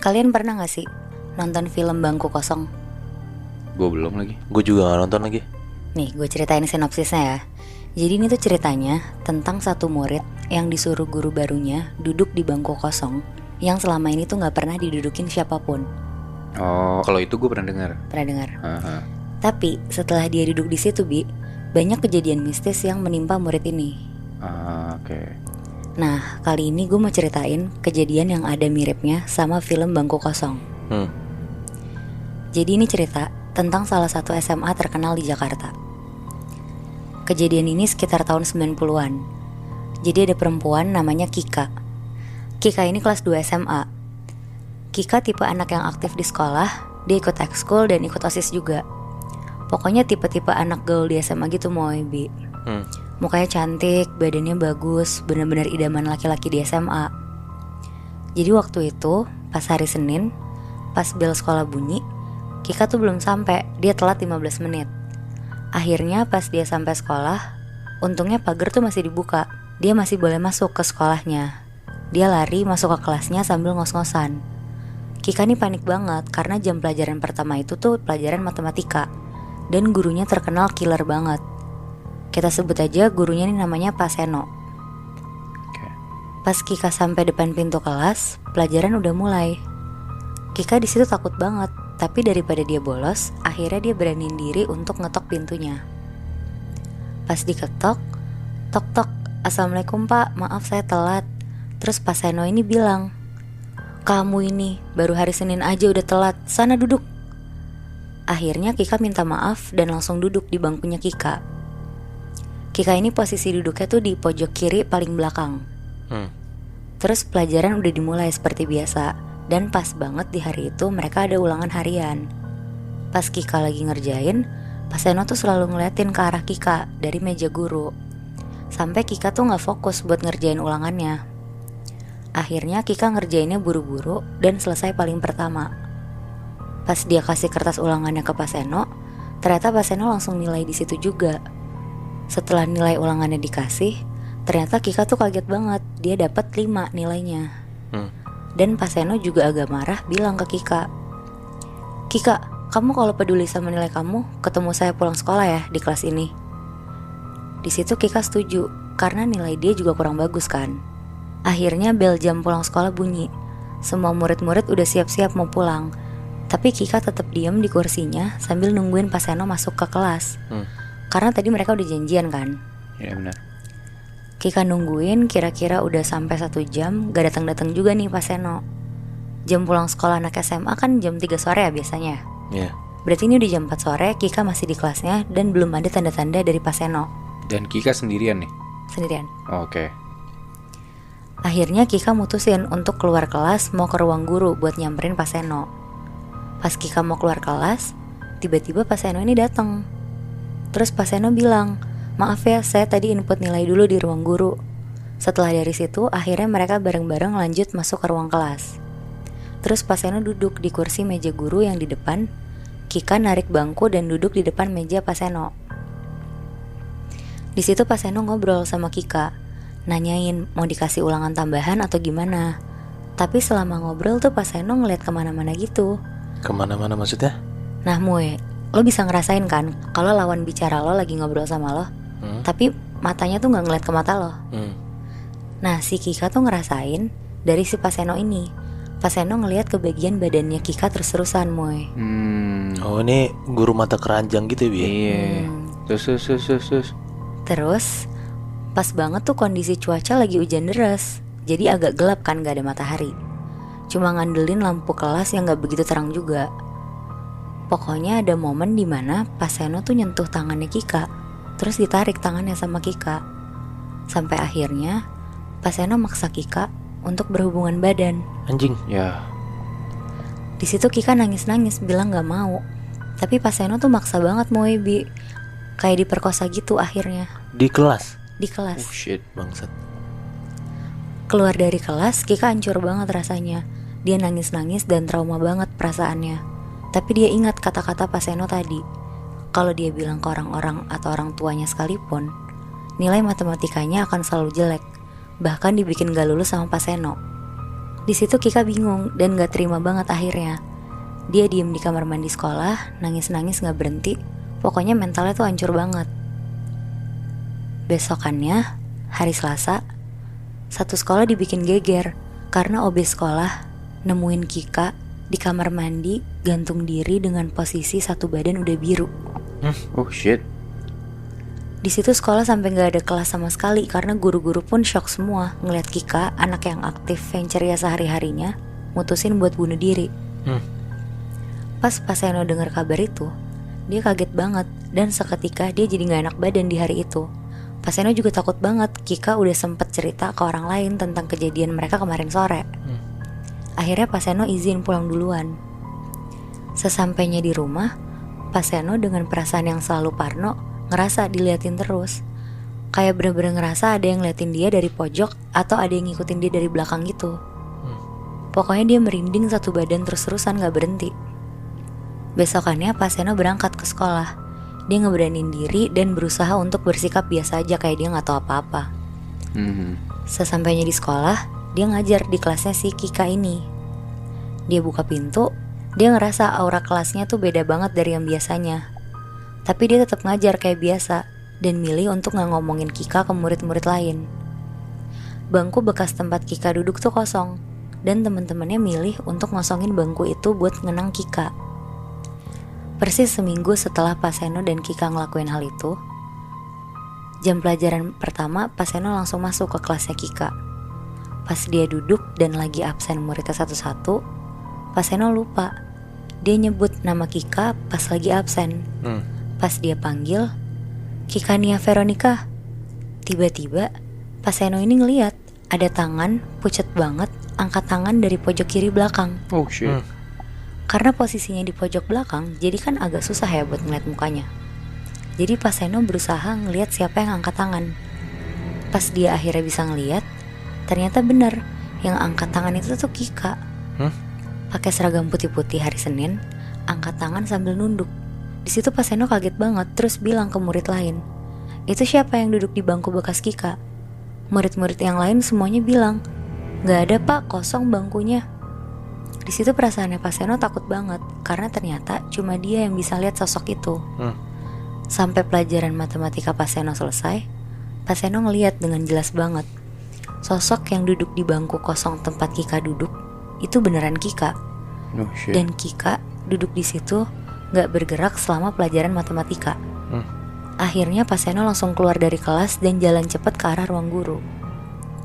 Kalian pernah gak sih nonton film Bangku Kosong? Gue belum lagi. Gue juga gak nonton lagi. Nih, gue ceritain sinopsisnya ya. Jadi ini tuh ceritanya tentang satu murid yang disuruh guru barunya duduk di bangku kosong yang selama ini tuh gak pernah didudukin siapapun. Oh, kalau itu gue pernah dengar. Pernah dengar? Aha. Tapi setelah dia duduk di situ, banyak kejadian mistis yang menimpa murid ini. Oke. Nah, kali ini gue mau ceritain kejadian yang ada miripnya sama film Bangku Kosong. Jadi ini cerita tentang salah satu SMA terkenal di Jakarta. Kejadian ini sekitar tahun 90-an. Jadi ada perempuan namanya Kika. Kika ini kelas 2 SMA. Kika tipe anak yang aktif di sekolah. Dia ikut ekskul dan ikut OSIS juga. Pokoknya tipe-tipe anak gaul di SMA gitu Moy, Bi. Mukanya cantik, badannya bagus, benar-benar idaman laki-laki di SMA. Jadi waktu itu, pas hari Senin, pas bel sekolah bunyi, Kika tuh belum sampai, dia telat 15 menit. Akhirnya pas dia sampai sekolah, untungnya pagar tuh masih dibuka. Dia masih boleh masuk ke sekolahnya. Dia lari masuk ke kelasnya sambil ngos-ngosan. Kika nih panik banget karena jam pelajaran pertama itu tuh pelajaran matematika. Dan gurunya terkenal killer banget. Kita sebut aja gurunya nih namanya Pak Seno. Pas Kika sampai depan pintu kelas, pelajaran udah mulai. Kika di situ takut banget. Tapi daripada dia bolos, akhirnya dia beraniin diri untuk ngetok pintunya. Pas diketok, tok-tok, "Assalamualaikum Pak, maaf saya telat." Terus Pak Seno ini bilang, "Kamu ini baru hari Senin aja udah telat, sana duduk." Akhirnya Kika minta maaf dan langsung duduk di bangkunya Kika. Kika ini posisi duduknya tuh di pojok kiri paling belakang. Terus pelajaran udah dimulai seperti biasa. Dan pas banget di hari itu mereka ada ulangan harian. Pas Kika lagi ngerjain, Pak Seno tuh selalu ngeliatin ke arah Kika dari meja guru. Sampai Kika tuh gak fokus buat ngerjain ulangannya. Akhirnya Kika ngerjainnya buru-buru dan selesai paling pertama. Pas dia kasih kertas ulangannya ke Pak Seno, ternyata Pak Seno langsung nilai di situ juga. Setelah nilai ulangannya dikasih, ternyata Kika tuh kaget banget, dia dapat 5 nilainya. Dan Pak Seno juga agak marah bilang ke Kika, "Kika, kamu kalau peduli sama nilai kamu, ketemu saya pulang sekolah ya di kelas ini." Di situ Kika setuju, karena nilai dia juga kurang bagus kan. Akhirnya bel jam pulang sekolah bunyi. Semua murid-murid udah siap-siap mau pulang. Tapi Kika tetap diam di kursinya sambil nungguin Pak Seno masuk ke kelas. Karena tadi mereka udah janjian kan. Iya benar. Kika nungguin kira-kira udah sampai 1 jam, gak datang-datang juga nih Pak Seno. Jam pulang sekolah anak SMA kan jam 3 sore ya biasanya. Iya. Berarti ini udah jam 4 sore, Kika masih di kelasnya dan belum ada tanda-tanda dari Pak Seno. Dan Kika sendirian nih? Sendirian. Oke. Akhirnya Kika mutusin untuk keluar kelas mau ke ruang guru buat nyamperin Pak Seno. Pas Kika mau keluar kelas, tiba-tiba Pak Seno ini datang. Terus Pak Seno bilang, "Maaf ya, saya tadi input nilai dulu di ruang guru." Setelah dari situ, akhirnya mereka bareng-bareng lanjut masuk ke ruang kelas. Terus Pak Seno duduk di kursi meja guru yang di depan. Kika narik bangku dan duduk di depan meja Pak Seno. Di situ Pak Seno ngobrol sama Kika, nanyain mau dikasih ulangan tambahan atau gimana. Tapi selama ngobrol tuh Pak Seno ngeliat kemana-mana gitu. Kemana-mana maksudnya? Nah Moe, lo bisa ngerasain kan kalau lawan bicara lo lagi ngobrol sama lo, tapi matanya tuh gak ngeliat ke mata lo. Nah si Kika tuh ngerasain dari si Pak Seno ini. Pak Seno ngeliat ke bagian badannya Kika terus-terusan Moy. Oh ini guru mata keranjang gitu ya Bi? Iya. Terus. Terus pas banget tuh kondisi cuaca lagi hujan deras. Jadi agak gelap kan, gak ada matahari. Cuma ngandelin lampu kelas yang gak begitu terang juga. Pokoknya ada momen dimana Pak Seno tuh nyentuh tangannya Kika. Terus ditarik tangannya sama Kika. Sampai akhirnya Pak Seno maksa Kika untuk berhubungan badan. Anjing. Ya. Di situ Kika nangis-nangis bilang gak mau. Tapi Pak Seno tuh maksa banget Moe, Bi. Kayak diperkosa gitu akhirnya. Di kelas? Di kelas. Oh shit, bangsat. Keluar dari kelas, Kika hancur banget rasanya. Dia nangis-nangis dan trauma banget perasaannya. Tapi dia ingat kata-kata Pak Seno tadi. Kalau dia bilang ke orang-orang atau orang tuanya sekalipun, nilai matematikanya akan selalu jelek. Bahkan dibikin gak lulus sama Pak Seno. Di situ Kika bingung dan gak terima banget akhirnya. Dia diem di kamar mandi sekolah, nangis-nangis gak berhenti. Pokoknya mentalnya tuh hancur banget. Besokannya, hari Selasa, satu sekolah dibikin geger karena OB sekolah nemuin Kika di kamar mandi gantung diri dengan posisi satu badan udah biru. Oh shit. Di situ sekolah sampai nggak ada kelas sama sekali karena guru-guru pun shock semua ngeliat Kika, anak yang aktif yang ceria sehari-harinya, mutusin buat bunuh diri. Pas Seno dengar kabar itu, dia kaget banget dan seketika dia jadi nggak enak badan di hari itu. Seno juga takut banget. Kika udah sempet cerita ke orang lain tentang kejadian mereka kemarin sore. Akhirnya Seno izin pulang duluan. Sesampainya di rumah, Seno dengan perasaan yang selalu parno ngerasa diliatin terus. Kayak bener-bener ngerasa ada yang ngeliatin dia dari pojok atau ada yang ngikutin dia dari belakang gitu. Pokoknya dia merinding satu badan terus-terusan gak berhenti. Besokannya Seno berangkat ke sekolah. Dia ngeberanin diri dan berusaha untuk bersikap biasa aja kayak dia gak tahu apa-apa. Sesampainya di sekolah, dia ngajar di kelasnya si Kika ini. Dia buka pintu, dia ngerasa aura kelasnya tuh beda banget dari yang biasanya. Tapi dia tetap ngajar kayak biasa dan milih untuk gak ngomongin Kika ke murid-murid lain. Bangku bekas tempat Kika duduk tuh kosong dan teman-temannya milih untuk ngosongin bangku itu buat ngenang Kika. Persis seminggu setelah Seno dan Kika ngelakuin hal itu, jam pelajaran pertama Seno langsung masuk ke kelasnya Kika. Pas dia duduk dan lagi absen muridnya satu-satu, Seno lupa. Dia nyebut nama Kika pas lagi absen. Pas dia panggil, Kika Nia Veronica. Tiba-tiba Seno ini ngeliat ada tangan pucet banget angkat tangan dari pojok kiri belakang. Oh shit. Karena posisinya di pojok belakang, jadi kan agak susah ya buat ngeliat mukanya. Jadi Seno berusaha ngeliat siapa yang angkat tangan. Pas dia akhirnya bisa ngeliat, ternyata bener yang angkat tangan itu tuh Kika. Pakai seragam putih-putih hari Senin, angkat tangan sambil nunduk. Di situ Seno kaget banget, terus bilang ke murid lain, itu siapa yang duduk di bangku bekas Kika? Murid-murid yang lain semuanya bilang, gak ada pak, kosong bangkunya. Di situ perasaannya Seno takut banget karena ternyata cuma dia yang bisa lihat sosok itu. Sampai pelajaran matematika Seno selesai, Seno ngelihat dengan jelas banget sosok yang duduk di bangku kosong tempat Kika duduk itu beneran Kika. Oh shit. Dan Kika duduk di situ nggak bergerak selama pelajaran matematika. Akhirnya Seno langsung keluar dari kelas dan jalan cepat ke arah ruang guru.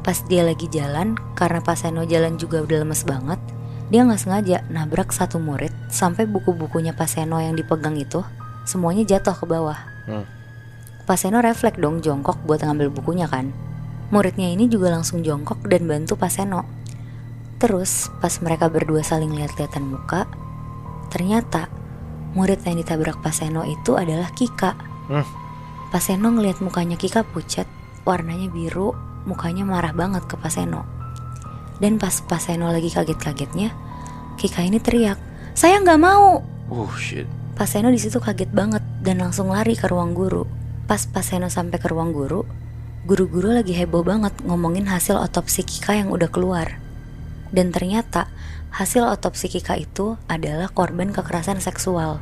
Pas dia lagi jalan, karena Seno jalan juga udah lemes banget, dia gak sengaja nabrak satu murid sampai buku-bukunya Seno yang dipegang itu semuanya jatuh ke bawah. Seno refleks dong jongkok buat ngambil bukunya kan. Muridnya ini juga langsung jongkok dan bantu Seno. Terus pas mereka berdua saling lihat-lihatan muka, ternyata murid yang ditabrak Seno itu adalah Kika. Seno ngelihat mukanya Kika pucat, warnanya biru, mukanya marah banget ke Seno. Dan pas Seno lagi kaget-kagetnya, Kika ini teriak, "Saya nggak mau!" Oh shit. Seno di situ kaget banget dan langsung lari ke ruang guru. Pas Seno sampai ke ruang guru, guru-guru lagi heboh banget ngomongin hasil otopsi Kika yang udah keluar. Dan ternyata hasil otopsi Kika itu adalah korban kekerasan seksual.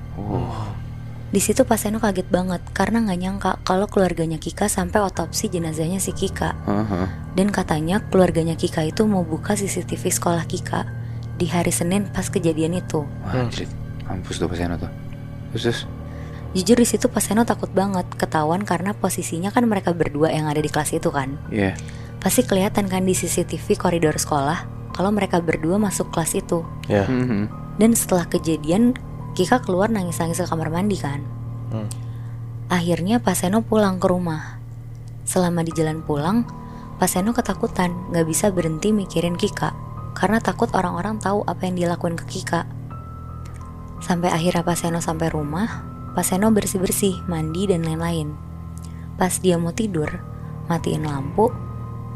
Di situ Seno kaget banget karena nggak nyangka kalau keluarganya Kika sampai otopsi jenazahnya si Kika. Dan katanya keluarganya Kika itu mau buka CCTV sekolah Kika di hari Senin pas kejadian itu. Anjir, mampus tuh Seno tuh. Terus? Jujur di situ Seno takut banget ketahuan karena posisinya kan mereka berdua yang ada di kelas itu kan. Iya. Pasti kelihatan kan di CCTV koridor sekolah kalau mereka berdua masuk kelas itu. Dan setelah kejadian Kika keluar nangis-nangis ke kamar mandi kan. Akhirnya Seno pulang ke rumah. Selama di jalan pulang, Seno ketakutan, gak bisa berhenti mikirin Kika karena takut orang-orang tahu apa yang dilakuin ke Kika. Sampai akhirnya Seno sampai rumah, Seno bersih-bersih, mandi dan lain-lain. Pas dia mau tidur, matiin lampu,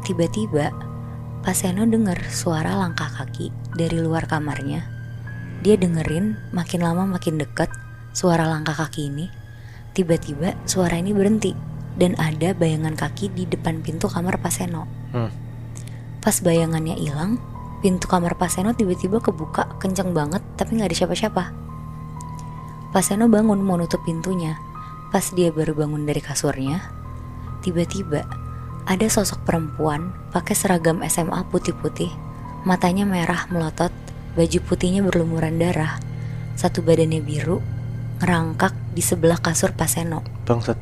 tiba-tiba Seno dengar suara langkah kaki dari luar kamarnya. Dia dengerin makin lama makin dekat suara langkah kaki ini. Tiba-tiba suara ini berhenti dan ada bayangan kaki di depan pintu kamar Seno. Pas bayangannya hilang, pintu kamar Pak Seno tiba-tiba kebuka kenceng banget tapi gak ada siapa-siapa. Pak Seno bangun mau nutup pintunya. Pas dia baru bangun dari kasurnya, tiba-tiba ada sosok perempuan pakai seragam SMA putih-putih, matanya merah melotot, baju putihnya berlumuran darah, satu badannya biru, ngerangkak di sebelah kasur Pak Seno. Bangsat.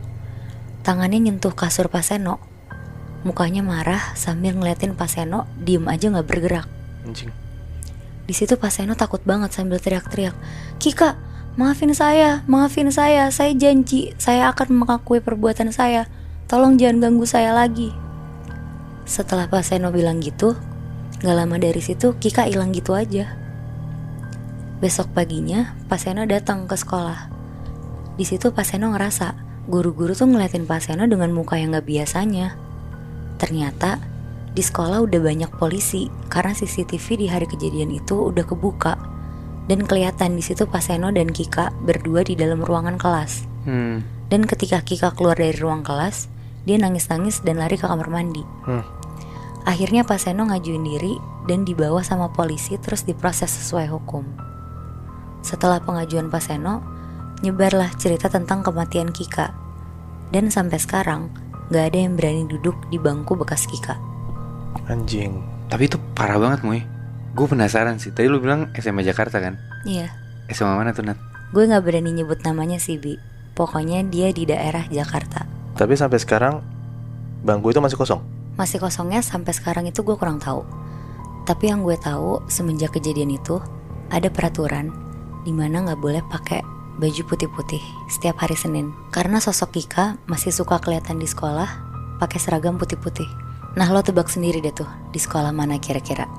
Tangannya nyentuh kasur Pak Seno. Mukanya marah sambil ngeliatin Pak Seno diem aja gak bergerak. Anjing. Di situ Pak Seno takut banget sambil teriak-teriak, "Kika, maafin saya, saya janji saya akan mengakui perbuatan saya. Tolong jangan ganggu saya lagi." Setelah Pak Seno bilang gitu, gak lama dari situ Kika hilang gitu aja. Besok paginya Pak Seno datang ke sekolah. Di situ Pak Seno ngerasa guru-guru tuh ngeliatin Pak Seno dengan muka yang gak biasanya. Ternyata di sekolah udah banyak polisi karena CCTV di hari kejadian itu udah kebuka dan kelihatan di situ Pak Seno dan Kika berdua di dalam ruangan kelas. Dan ketika Kika keluar dari ruang kelas, dia nangis-nangis dan lari ke kamar mandi. Akhirnya Pak Seno ngajuin diri dan dibawa sama polisi terus diproses sesuai hukum. Setelah pengajuan Pak Seno, nyebarlah cerita tentang kematian Kika. Dan sampai sekarang gak ada yang berani duduk di bangku bekas Kika. Anjing. Tapi itu parah banget, Moy. Gue penasaran sih. Tadi lu bilang SMA Jakarta kan? Iya. SMA mana tuh, Nat? Gue gak berani nyebut namanya sih, Bi. Pokoknya dia di daerah Jakarta. Tapi sampai sekarang bangku itu masih kosong? Masih kosongnya sampai sekarang itu gue kurang tahu. Tapi yang gue tahu semenjak kejadian itu ada peraturan dimana gak boleh pakai baju putih-putih setiap hari Senin. Karena sosok Kika masih suka kelihatan di sekolah pakai seragam putih-putih. Nah lo tebak sendiri deh tuh di sekolah mana kira-kira.